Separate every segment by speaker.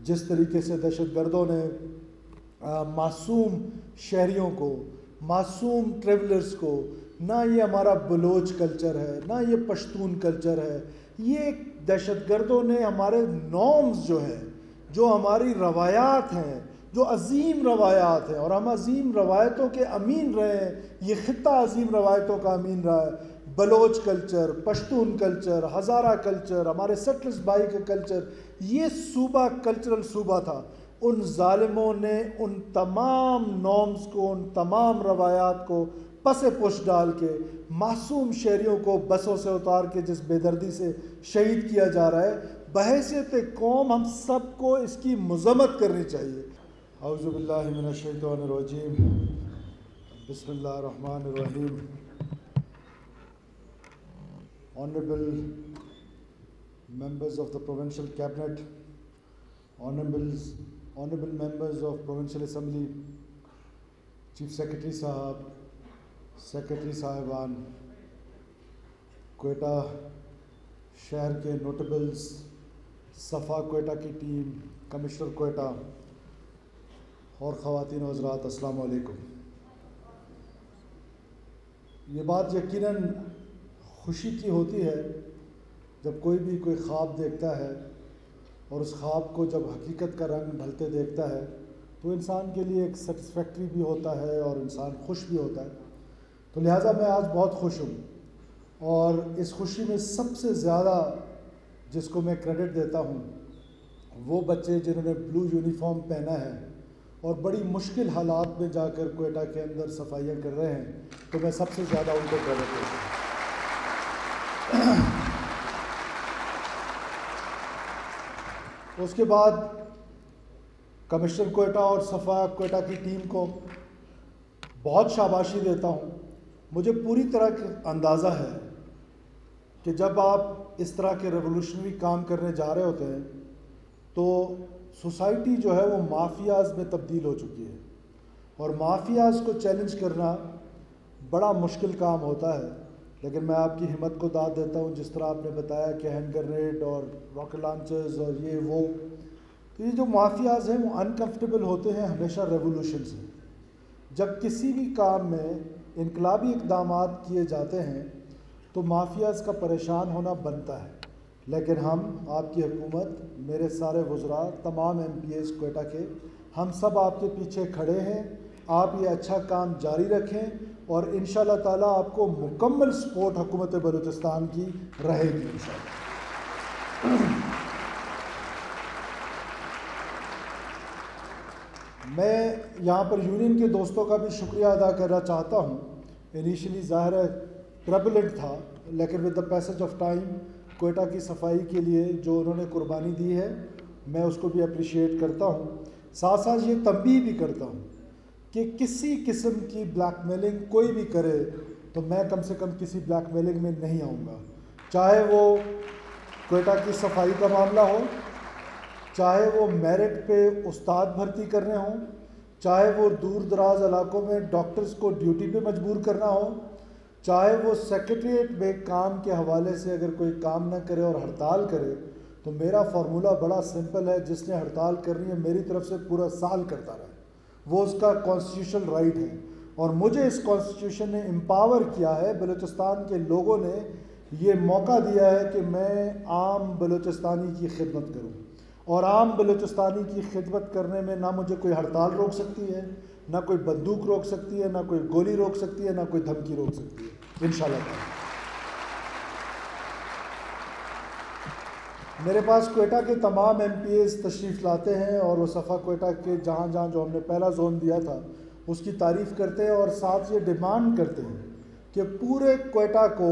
Speaker 1: جس طریقے سے دہشت گردوں نے معصوم شہریوں کو، معصوم ٹریولرز کو، نہ یہ ہمارا بلوچ کلچر ہے، نہ یہ پشتون کلچر ہے، یہ دہشت گردوں نے ہمارے نارمز جو ہے، جو ہماری روایات ہیں، جو عظیم روایات ہیں، اور ہم عظیم روایتوں کے امین رہے ہیں، یہ خطہ عظیم روایتوں کا امین رہا ہے، Baloch culture, Pashtun culture, Hazara culture, ہمارے سٹلرز بائی کا کلچر، یہ صوبہ کلچرل صوبہ تھا۔ ان ظالموں نے ان تمام نارمز کو، ان تمام روایات کو پس پش ڈال کے معصوم شہریوں کو بسوں سے اتار کے جس بے دردی سے شہید کیا جا رہا ہے، بحیثیت قوم ہم سب کو اس کی مذمت کرنی چاہیے۔ اعوذ باللہ من الشیطان الرجیم، بسم اللہ الرحمن الرحیم۔ Honorable members of the Provincial Cabinet, honorable members of Provincial Assembly, Chief Secretary Sahab, Secretary Sahiban, Quetta شہر کے نوٹیبلز، صفا کوئٹہ کی ٹیم، کمشنر کوئٹہ اور خواتین و حضرات، السلام علیکم۔ یہ بات یقیناً خوشی کی ہوتی ہے جب کوئی بھی کوئی خواب دیکھتا ہے اور اس خواب کو جب حقیقت کا رنگ ڈھلتے دیکھتا ہے تو انسان کے لیے ایک سیٹسفیکٹری بھی ہوتا ہے اور انسان خوش بھی ہوتا ہے۔ تو لہٰذا میں آج بہت خوش ہوں، اور اس خوشی میں سب سے زیادہ جس کو میں کریڈٹ دیتا ہوں وہ بچے جنہوں نے بلو یونیفارم پہنا ہے اور بڑی مشکل حالات میں جا کر کوئٹہ کے اندر صفائیاں کر رہے ہیں، تو میں سب سے زیادہ ان کو کریڈٹ دیتا ہوں۔ اس کے بعد کمشنر کوئٹہ اور صفا کوئٹہ کی ٹیم کو بہت شاباشی دیتا ہوں۔ مجھے پوری طرح اندازہ ہے کہ جب آپ اس طرح کے ریولوشنری کام کرنے جا رہے ہوتے ہیں تو سوسائٹی جو ہے وہ مافیاز میں تبدیل ہو چکی ہے، اور مافیاز کو چیلنج کرنا بڑا مشکل کام ہوتا ہے، لیکن میں آپ کی ہمت کو داد دیتا ہوں۔ جس طرح آپ نے بتایا کہ ہینڈ گرنیڈ اور راکٹ لانچرز اور یہ وہ، تو یہ جو مافیاز ہیں وہ انکمفرٹیبل ہوتے ہیں ہمیشہ ریولوشن سے۔ جب کسی بھی کام میں انقلابی اقدامات کیے جاتے ہیں تو مافیاز کا پریشان ہونا بنتا ہے، لیکن ہم، آپ کی حکومت، میرے سارے وزراء، تمام ایم پی ایز کوئٹہ کے، ہم سب آپ کے پیچھے کھڑے ہیں۔ آپ یہ اچھا کام جاری رکھیں اور انشاءاللہ تعالیٰ آپ کو مکمل سپورٹ حکومت بلوچستان کی رہے گی انشاءاللہ۔ میں یہاں پر یونین کے دوستوں کا بھی شکریہ ادا کرنا چاہتا ہوں۔ انیشلی ظاہر ہے ٹربلنٹ تھا، لیکن with the passage of time Quetta کی صفائی کے لیے جو انہوں نے قربانی دی ہے، میں اس کو بھی اپریشیٹ کرتا ہوں۔ ساتھ ساتھ یہ تنبیہ بھی کرتا ہوں کہ کسی قسم کی بلیک میلنگ کوئی بھی کرے تو میں کم سے کم کسی بلیک میلنگ میں نہیں آؤں گا، چاہے وہ کوئٹہ کی صفائی کا معاملہ ہو، چاہے وہ میرٹ پہ استاد بھرتی کرنے ہوں، چاہے وہ دور دراز علاقوں میں ڈاکٹرز کو ڈیوٹی پہ مجبور کرنا ہو، چاہے وہ سیکریٹریٹ میں کام کے حوالے سے اگر کوئی کام نہ کرے اور ہڑتال کرے، تو میرا فارمولہ بڑا سمپل ہے، جس نے ہڑتال کرنی ہے میری طرف سے پورا سال کرتا رہے، وہ اس کا کانسٹیٹیوشنل رائٹ ہے، اور مجھے اس کانسٹیٹیوشن نے امپاور کیا ہے، بلوچستان کے لوگوں نے یہ موقع دیا ہے کہ میں عام بلوچستانی کی خدمت کروں، اور عام بلوچستانی کی خدمت کرنے میں نہ مجھے کوئی ہڑتال روک سکتی ہے، نہ کوئی بندوق روک سکتی ہے، نہ کوئی گولی روک سکتی ہے، نہ کوئی دھمکی روک سکتی ہے انشاءاللہ تعالی۔ میرے پاس کوئٹہ کے تمام ایم پی ایز تشریف لاتے ہیں اور وہ صفا کوئٹہ کے جہاں جہاں جو ہم نے پہلا زون دیا تھا اس کی تعریف کرتے ہیں، اور ساتھ یہ ڈیمانڈ کرتے ہیں کہ پورے کوئٹہ کو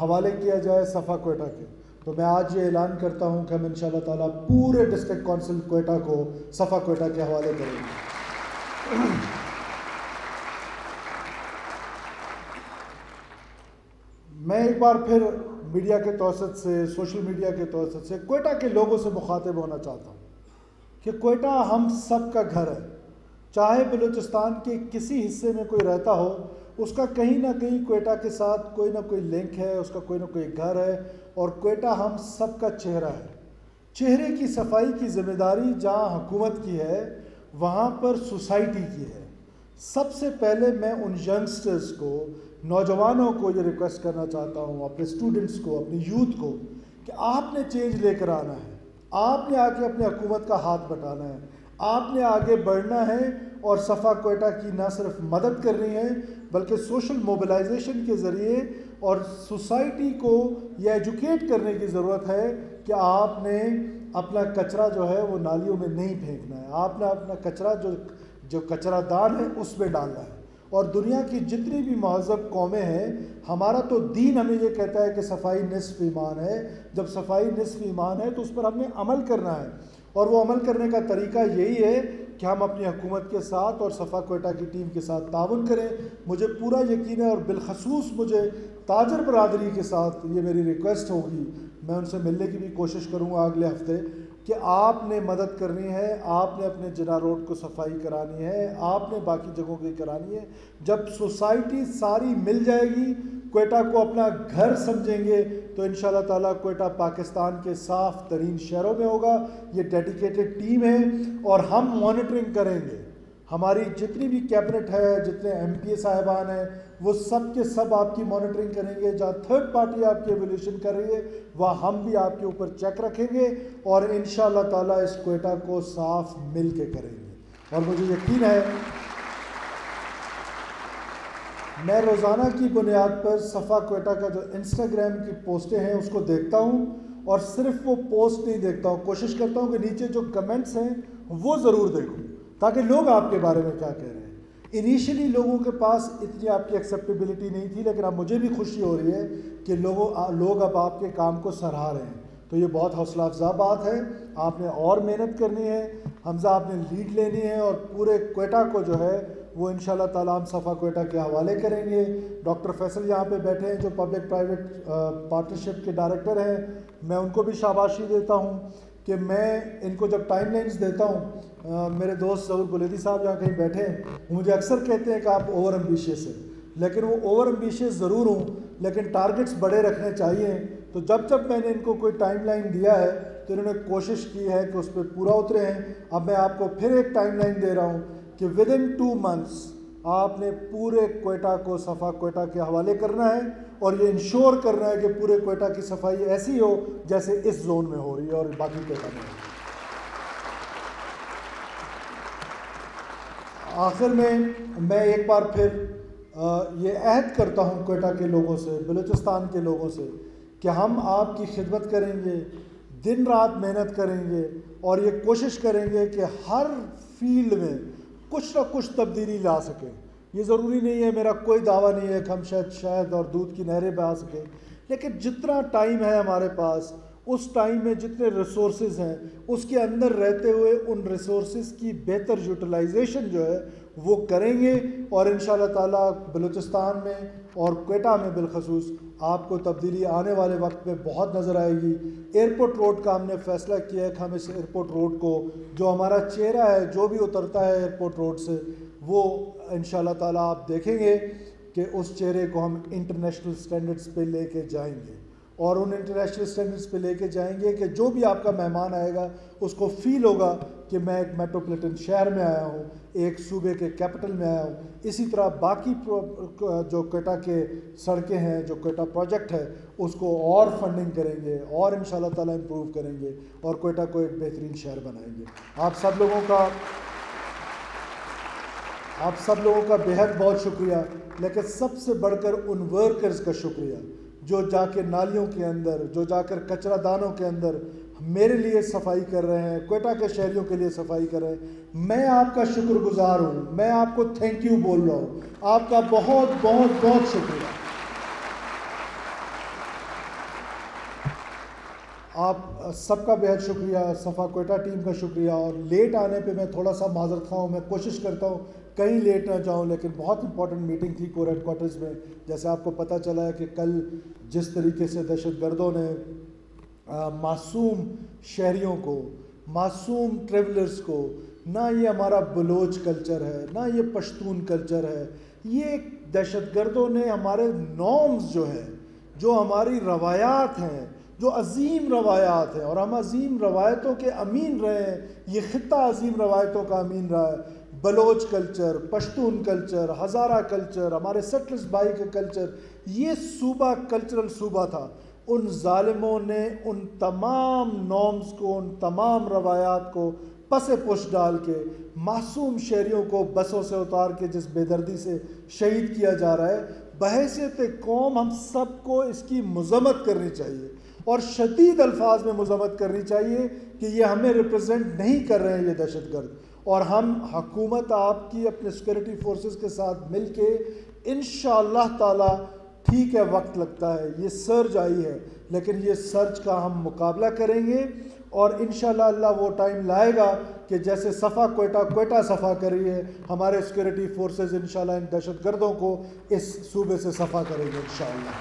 Speaker 1: حوالے کیا جائے صفا کوئٹہ کے۔ تو میں آج یہ اعلان کرتا ہوں کہ ہم انشاءاللہ تعالیٰ پورے ڈسٹرکٹ کونسل کوئٹہ کو صفا کوئٹہ کے حوالے کریں گے۔ میں ایک بار پھر میڈیا کے توسط سے، سوشل میڈیا کے توسط سے کوئٹہ کے لوگوں سے مخاطب ہونا چاہتا ہوں کہ کوئٹہ ہم سب کا گھر ہے، چاہے بلوچستان کے کسی حصے میں کوئی رہتا ہو، اس کا کہیں نہ کہیں کوئٹہ کے ساتھ کوئی نہ کوئی لنک ہے، اس کا کوئی نہ کوئی گھر ہے، اور کوئٹہ ہم سب کا چہرہ ہے۔ چہرے کی صفائی کی ذمہ داری جہاں حکومت کی ہے وہاں پر سوسائٹی کی ہے. سب سے پہلے میں ان ینگسٹرز کو، نوجوانوں کو یہ ریکویسٹ کرنا چاہتا ہوں، اپنے اسٹوڈنٹس کو، اپنی یوتھ کو، کہ آپ نے چینج لے کر آنا ہے. آپ نے آ کے اپنے حکومت کا ہاتھ بٹانا ہے. آپ نے آگے بڑھنا ہے اور صفا کوئٹہ کی نہ صرف مدد کرنی ہے بلکہ سوشل موبلائزیشن کے ذریعے اور سوسائٹی کو یہ ایجوکیٹ کرنے کی ضرورت ہے کہ آپ نے اپنا کچرا جو ہے وہ نالیوں میں نہیں پھینکنا ہے. آپ نے اپنا کچرا جو کچرا دان ہے اس میں ڈالنا ہے. اور دنیا کی جتنی بھی مہذب قومیں ہیں، ہمارا تو دین ہمیں یہ کہتا ہے کہ صفائی نصف ایمان ہے. جب صفائی نصف ایمان ہے تو اس پر ہم نے عمل کرنا ہے، اور وہ عمل کرنے کا طریقہ یہی ہے کہ ہم اپنی حکومت کے ساتھ اور صفا کوئٹہ کی ٹیم کے ساتھ تعاون کریں. مجھے پورا یقین ہے، اور بالخصوص مجھے تاجر برادری کے ساتھ یہ میری ریکویسٹ ہوگی، میں ان سے ملنے کی بھی کوشش کروں گا اگلے ہفتے، کہ آپ نے مدد کرنی ہے. آپ نے اپنے جنا روڈ کو صفائی کرانی ہے، آپ نے باقی جگہوں کی کرانی ہے. جب سوسائٹی ساری مل جائے گی، کوئٹہ کو اپنا گھر سمجھیں گے، تو انشاءاللہ تعالیٰ کوئٹہ پاکستان کے صاف ترین شہروں میں ہوگا. یہ ڈیڈیکیٹڈ ٹیم ہے اور ہم مانیٹرنگ کریں گے. ہماری جتنی بھی کیبنٹ ہے، جتنے ایم پی اے صاحبان ہیں، وہ سب کے سب آپ کی مانیٹرنگ کریں گے. جہاں تھرڈ پارٹی آپ کی ایولیوشن کر رہی ہے وہاں ہم بھی آپ کے اوپر چیک رکھیں گے، اور انشاءاللہ تعالیٰ اس کوئٹہ کو صاف مل کے کریں گے. اور مجھے یقین ہے، میں روزانہ کی بنیاد پر صفا کوئٹہ کا جو انسٹاگرام کی پوسٹیں ہیں اس کو دیکھتا ہوں، اور صرف وہ پوسٹ نہیں دیکھتا ہوں، کوشش کرتا ہوں کہ نیچے جو کمنٹس ہیں وہ ضرور دیکھوں تاکہ لوگ آپ کے بارے میں کیا کہہ رہے ہیں. انیشلی لوگوں کے پاس اتنی آپ کی ایکسیپٹیبلٹی نہیں تھی، لیکن اب مجھے بھی خوشی ہو رہی ہے کہ لوگ اب آپ کے کام کو سراہ رہے ہیں. تو یہ بہت حوصلہ افزا بات ہے. آپ نے اور محنت کرنی ہے. حمزہ، آپ نے لیڈ لینی ہے، اور پورے کوئٹہ کو جو ہے وہ انشاءاللہ تعالیٰ ہم صفا کوئٹہ کے حوالے کریں گے. ڈاکٹر فیصل یہاں پہ بیٹھے ہیں جو پبلک پرائیویٹ پارٹنرشپ کے ڈائریکٹر ہیں. میں ان کو بھی شاباشی دیتا ہوں کہ میں ان کو جب ٹائم لائنز دیتا ہوں، میرے دوست ظہور بلیدی صاحب یہاں کہیں بیٹھے ہیں، مجھے اکثر کہتے ہیں کہ آپ اوور ایمبیشیس ہیں. لیکن وہ اوور ایمبیشیس ضرور ہوں، لیکن ٹارگٹس بڑے رکھنے چاہیے. تو جب میں نے ان کو کوئی ٹائم لائن دیا ہے تو انہوں نے کوشش کی ہے کہ اس پہ پورا اترے ہیں. اب میں آپ کو پھر ایک ٹائم لائن دے رہا ہوں کہ ودن 2 months آپ نے پورے کوئٹہ کو صفا کوئٹہ کے حوالے کرنا ہے، اور یہ انشور کرنا ہے کہ پورے کوئٹہ کی صفائی ایسی ہو جیسے اس زون میں ہو رہی ہے اور باقی کوئٹہ میں. آخر میں ایک بار پھر یہ عہد کرتا ہوں کوئٹہ کے لوگوں سے، بلوچستان کے لوگوں سے، کہ ہم آپ کی خدمت کریں گے، دن رات محنت کریں گے، اور یہ کوشش کریں گے کہ ہر فیلڈ میں کچھ نہ کچھ تبدیلی لا سکیں. یہ ضروری نہیں ہے، میرا کوئی دعویٰ نہیں ہے کہ ہم شہد اور دودھ کی نہریں بہا سکیں، لیکن جتنا ٹائم ہے ہمارے پاس، اس ٹائم میں جتنے ریسورسز ہیں اس کے اندر رہتے ہوئے ان ریسورسز کی بہتر یوٹیلائزیشن جو ہے وہ کریں گے. اور انشاءاللہ تعالیٰ بلوچستان میں اور کوئٹہ میں بالخصوص آپ کو تبدیلی آنے والے وقت میں بہت نظر آئے گی. ایئرپورٹ روڈ کا ہم نے فیصلہ کیا ہے کہ ہم اس ایئرپورٹ روڈ کو، جو ہمارا چہرہ ہے جو بھی اترتا ہے ایئرپورٹ روڈ سے، وہ انشاءاللہ تعالیٰ آپ دیکھیں گے کہ اس چہرے کو ہم انٹرنیشنل سٹینڈرڈز پہ لے کے جائیں گے. اور ان انٹرنیشنل سٹینڈرڈز پہ لے کے جائیں گے کہ جو بھی آپ کا مہمان آئے گا اس کو فیل ہوگا کہ میں ایک میٹروپولیٹن شہر میں آیا ہوں، ایک صوبے کے کیپٹل میں آیا ہوں. اسی طرح باقی جو کوئٹہ کے سڑکیں ہیں، جو کوئٹہ پروجیکٹ ہے، اس کو اور فنڈنگ کریں گے اور انشاءاللہ تعالیٰ امپروو کریں گے اور کوئٹہ کو ایک بہترین شہر بنائیں گے. آپ سب لوگوں کا بہت بہت شکریہ. لیکن سب سے بڑھ کر ان ورکرز کا شکریہ جو جا کے نالیوں کے اندر، جو جا کر کچرا دانوں کے اندر میرے لیے صفائی کر رہے ہیں، کوئٹہ کے شہریوں کے لیے صفائی کر رہے ہیں. میں آپ کا شکر گزار ہوں. میں آپ کو تھینک یو بول رہا ہوں. آپ کا بہت بہت بہت شکریہ. آپ سب کا بہت شکریہ. صفا کوئٹہ ٹیم کا شکریہ. اور لیٹ آنے پہ میں تھوڑا سا معذرت خواہ ہوں. میں کوشش کرتا ہوں کہیں لیٹ نہ جاؤں، لیکن بہت امپورٹنٹ میٹنگ تھی کور ہیڈ کوارٹرز میں. جیسے آپ کو پتہ چلا ہے کہ کل جس طریقے سے دہشت گردوں نے معصوم شہریوں کو، معصوم ٹریولرز کو، نہ یہ ہمارا بلوچ کلچر ہے، نہ یہ پشتون کلچر ہے، یہ دہشت گردوں نے ہمارے نارمز جو ہے، جو ہماری روایات ہیں، جو عظیم روایات ہیں، اور ہم عظیم روایتوں کے امین رہے ہیں. یہ خطہ عظیم روایتوں کا امین رہا ہے. Baloch culture, Pashtun culture, Hazara culture, ہمارے سٹلرز بائی کا کلچر، یہ صوبہ کلچرل صوبہ تھا. ان ظالموں نے ان تمام نارمز کو، ان تمام روایات کو پس پش ڈال کے معصوم شہریوں کو بسوں سے اتار کے جس بے دردی سے شہید کیا جا رہا ہے، بحیثیت قوم ہم سب کو اس کی مذمت کرنی چاہیے، اور شدید الفاظ میں مذمت کرنی چاہیے کہ یہ ہمیں ریپرزینٹ نہیں کر رہے ہیں یہ دہشت گرد. اور ہم حکومت آپ کی اپنے سیکورٹی فورسز کے ساتھ مل کے انشاءاللہ تعالی، ٹھیک ہے وقت لگتا ہے، یہ سرج آئی ہے، لیکن یہ سرج کا ہم مقابلہ کریں گے، اور انشاءاللہ اللہ وہ ٹائم لائے گا کہ جیسے صفا کوئٹہ صفا کری ہے، ہمارے سیکورٹی فورسز انشاءاللہ ان دہشت گردوں کو اس صوبے سے صفا کریں گے انشاءاللہ.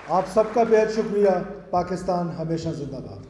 Speaker 1: آپ سب کا بہت شکریہ. پاکستان ہمیشہ زندہ باد.